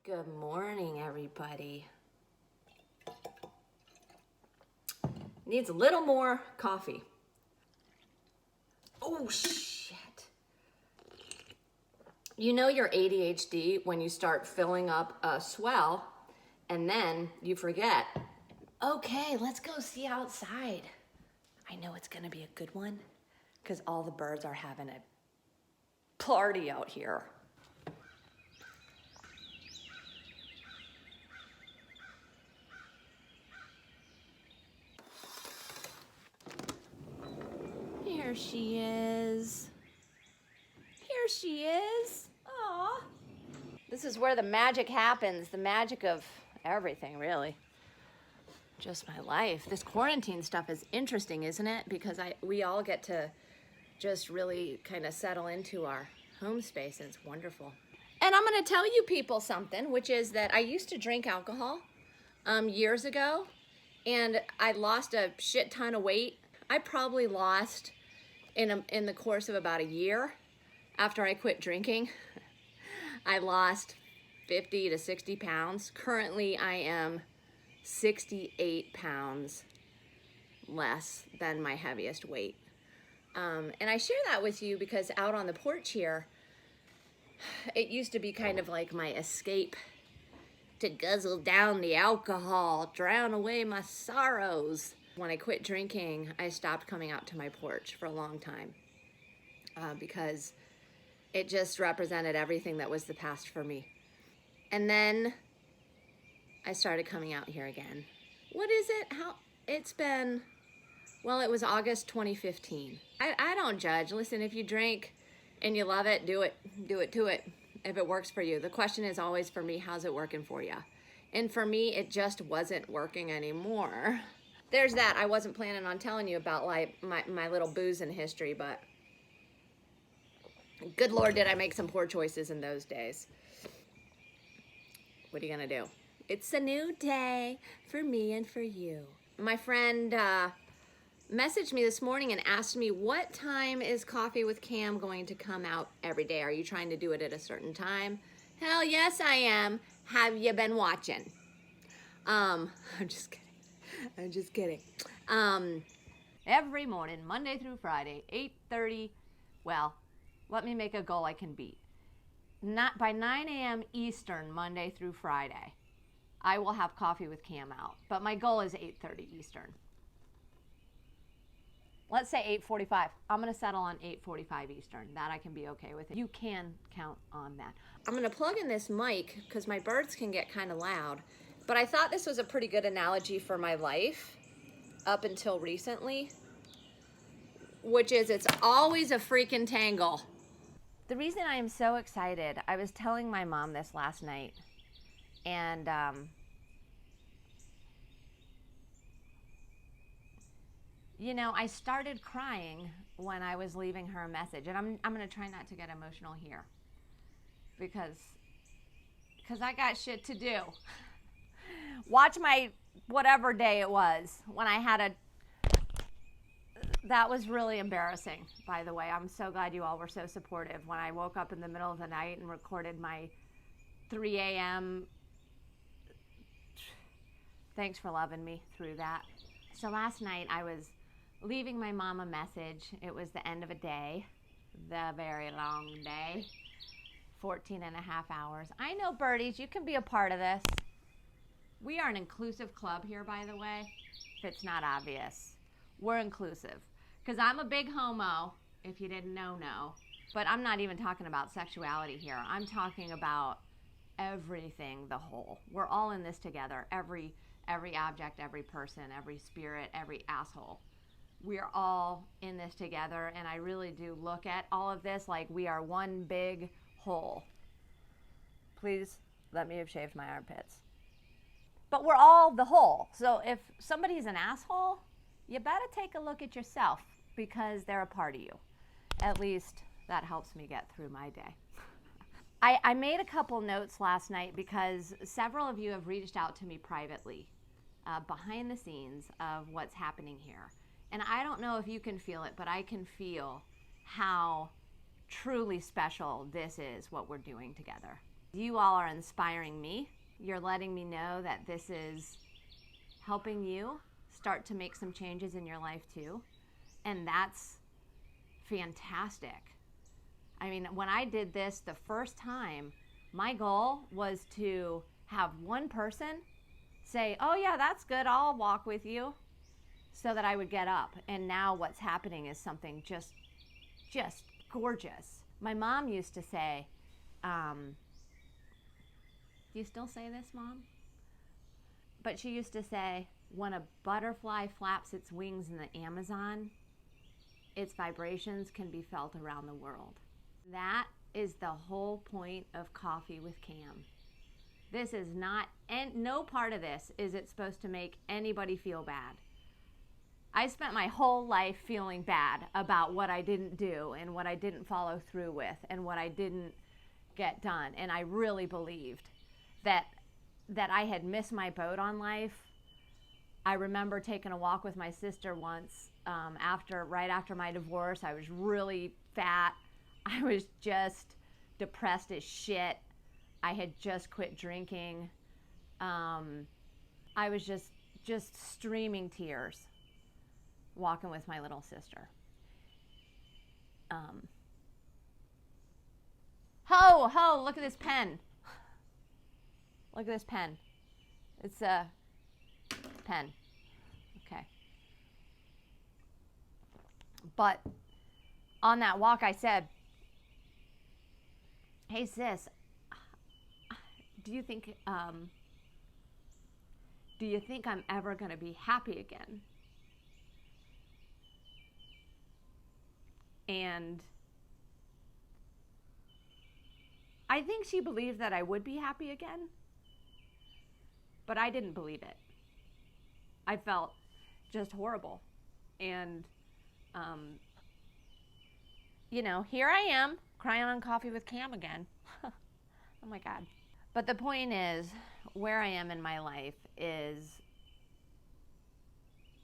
Good morning, everybody. Needs a little more coffee. Oh, shit. You know your ADHD when you start filling up a swell and then you forget, okay, let's go see outside. I know it's gonna be a good one because all the birds are having a party out here. Here she is. Here she is. Aw. This is where the magic happens. The magic of everything, really. Just my life. This quarantine stuff is interesting, isn't it? Because we all get to just really kind of settle into our home space, and it's wonderful. And I'm going to tell you people something, which is that I used to drink alcohol years ago, and I lost a shit ton of weight. I probably lost in the course of about a year after I quit drinking. I lost 50 to 60 pounds. Currently, I am 68 pounds less than my heaviest weight. And I share that with you because out on the porch here, it used to be kind of like my escape to guzzle down the alcohol, drown away my sorrows. When I quit drinking, I stopped coming out to my porch for a long time because it just represented everything that was the past for me. And then I started coming out here again. What is it? It's been, well, it was August 2015. I don't judge. Listen, if you drink and you love it, do it to it if it works for you. The question is always for me, how's it working for you? And for me, it just wasn't working anymore. There's that. I wasn't planning on telling you about like my little boozing history, but good Lord, did I make some poor choices in those days. What are you gonna do? It's a new day for me and for you. My friend messaged me this morning and asked me, what time is Coffee with Kam going to come out every day? Are you trying to do it at a certain time? Hell yes, I am. Have you been watching? I'm just kidding. I'm just kidding. Every morning, Monday through Friday, 8:30. Well, let me make a goal I can beat. Not by 9 a.m. Eastern, Monday through Friday, I will have Coffee with Kam out. But my goal is 8:30 Eastern. Let's say 8:45. I'm going to settle on 8:45 Eastern. That I can be okay with it. You can count on that. I'm going to plug in this mic because my birds can get kind of loud. But I thought this was a pretty good analogy for my life up until recently, which is it's always a freaking tangle. The reason I am so excited, I was telling my mom this last night, and you know, I started crying when I was leaving her a message, and I'm going to try not to get emotional here because I got shit to do. Watch my whatever day it was when I had that was really embarrassing, by the way. I'm so glad you all were so supportive when I woke up in the middle of the night and recorded my 3 a.m. Thanks for loving me through that. So last night I was leaving my mom a message. It was the end of a day, the very long day, 14 and a half hours. I know, birdies, you can be a part of this. We are an inclusive club here, by the way, if it's not obvious. We're inclusive. Because I'm a big homo, if you didn't know. But I'm not even talking about sexuality here. I'm talking about everything, the whole. We're all in this together. Every object, every person, every spirit, every asshole. We're all in this together, and I really do look at all of this like we are one big whole. Please let me have shaved my armpits. But we're all the whole. So if somebody's an asshole, you better take a look at yourself because they're a part of you. At least that helps me get through my day. I made a couple notes last night because several of you have reached out to me privately behind the scenes of what's happening here. And I don't know if you can feel it, but I can feel how truly special this is, what we're doing together. You all are inspiring me. You're letting me know that this is helping you start to make some changes in your life too. And that's fantastic. I mean, when I did this the first time, my goal was to have one person say, oh yeah, that's good, I'll walk with you, so that I would get up. And now what's happening is something just gorgeous. My mom used to say, do you still say this, Mom? But she used to say, when a butterfly flaps its wings in the Amazon, its vibrations can be felt around the world. That is the whole point of Coffee with Kam. This is not, and no part of this is it supposed to make anybody feel bad. I spent my whole life feeling bad about what I didn't do and what I didn't follow through with and what I didn't get done. And I really believed that I had missed my boat on life. I remember taking a walk with my sister once right after my divorce. I was really fat. I was just depressed as shit. I had just quit drinking. I was just streaming tears walking with my little sister. Ho, look at this pen. Look at this pen. It's a pen. Okay. But on that walk, I said, hey sis, do you think I'm ever going to be happy again? And I think she believed that I would be happy again, but I didn't believe it. I felt just horrible. And, here I am crying on Coffee with Kam again. Oh my God. But the point is, where I am in my life is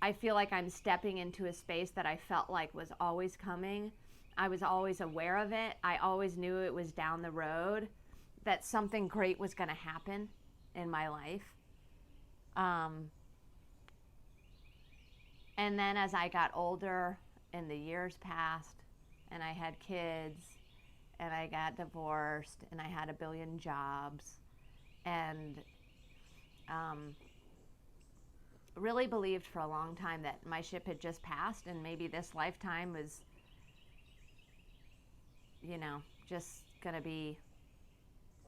I feel like I'm stepping into a space that I felt like was always coming. I was always aware of it. I always knew it was down the road, that something great was going to happen in my life. And then as I got older and the years passed and I had kids and I got divorced and I had a billion jobs and really believed for a long time that my ship had just passed and maybe this lifetime was, just going to be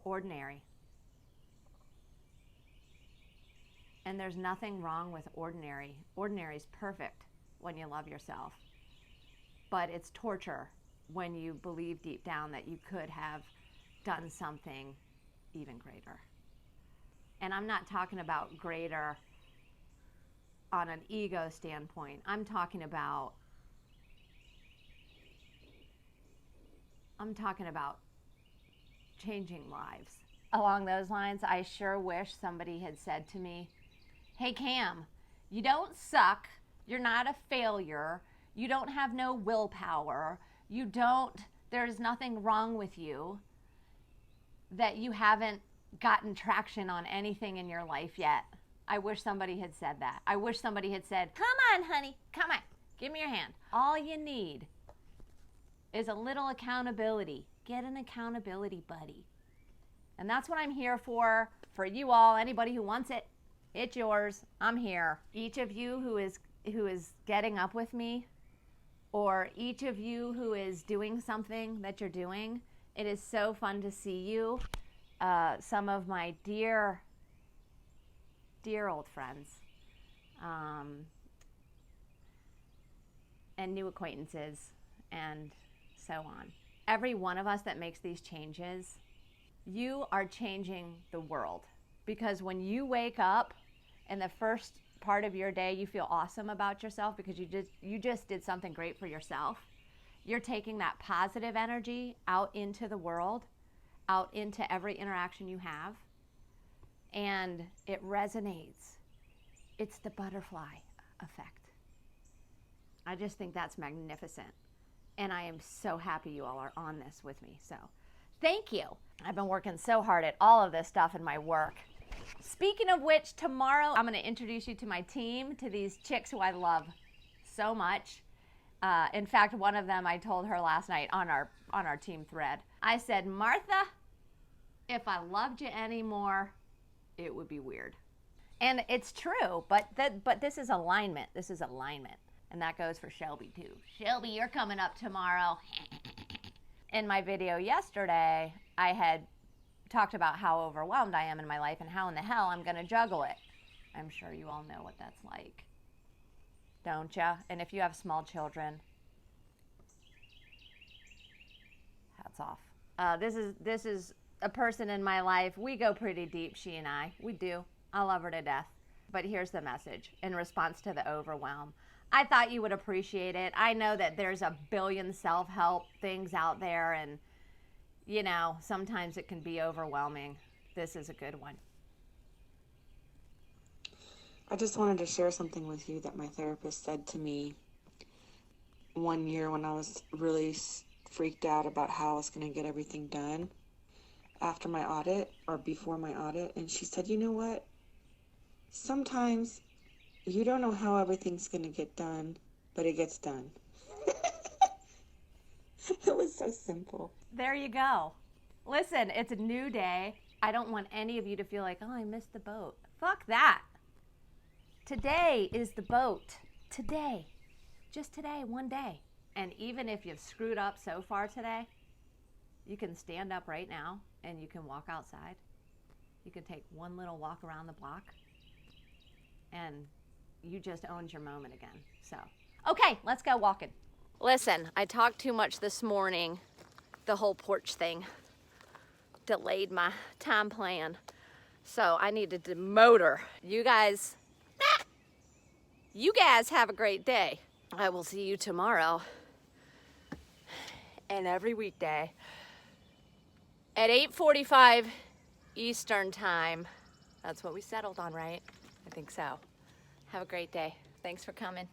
ordinary. And there's nothing wrong with ordinary. Ordinary is perfect when you love yourself. But it's torture when you believe deep down that you could have done something even greater. And I'm not talking about greater on an ego standpoint. I'm talking about changing lives. Along those lines, I sure wish somebody had said to me, hey Kam, you don't suck, you're not a failure, you don't have no willpower, there's nothing wrong with you, that you haven't gotten traction on anything in your life yet. I wish somebody had said that. I wish somebody had said, come on honey, come on, give me your hand. All you need is a little accountability. Get an accountability buddy. And that's what I'm here for you all, anybody who wants it. It's yours. I'm here. Each of you who is getting up with me, or each of you who is doing something that you're doing, it is so fun to see you. Some of my dear old friends, and new acquaintances, and so on. Every one of us that makes these changes, you are changing the world. Because when you wake up and the first part of your day you feel awesome about yourself because you just did something great for yourself, you're taking that positive energy out into the world, out into every interaction you have, and it resonates. It's the butterfly effect. I just think that's magnificent. And I am so happy you all are on this with me. So Thank you. I've been working so hard at all of this stuff in my work. Speaking of which, tomorrow I'm going to introduce you to my team, to these chicks who I love so much. In fact, one of them I told her last night on our team thread. I said, Martha, if I loved you anymore, it would be weird. And it's true, but this is alignment. This is alignment. And that goes for Shelby too. Shelby, you're coming up tomorrow. In my video yesterday, I had talked about how overwhelmed I am in my life and how in the hell I'm going to juggle it. I'm sure you all know what that's like. Don't ya? And if you have small children, hats off. This is a person in my life. We go pretty deep, she and I. We do. I love her to death. But here's the message in response to the overwhelm. I thought you would appreciate it. I know that there's a billion self-help things out there, and, you know, sometimes it can be overwhelming. This is a good one. I just wanted to share something with you that my therapist said to me one year when I was really freaked out about how I was going to get everything done after my audit or before my audit. And she said, you know what? Sometimes you don't know how everything's going to get done, but it gets done. It was so simple. There you go. Listen, it's a new day. I don't want any of you to feel like, oh, I missed the boat. Fuck that. Today is the boat. Today. Just today, one day. And even if you've screwed up so far today, you can stand up right now and you can walk outside. You can take one little walk around the block and you just owned your moment again. So, okay, let's go walking. Listen, I talked too much this morning. The whole porch thing delayed my time plan. So I needed to motor. You guys have a great day. I will see you tomorrow and every weekday at 8:45 Eastern time. That's what we settled on, right? I think so. Have a great day. Thanks for coming.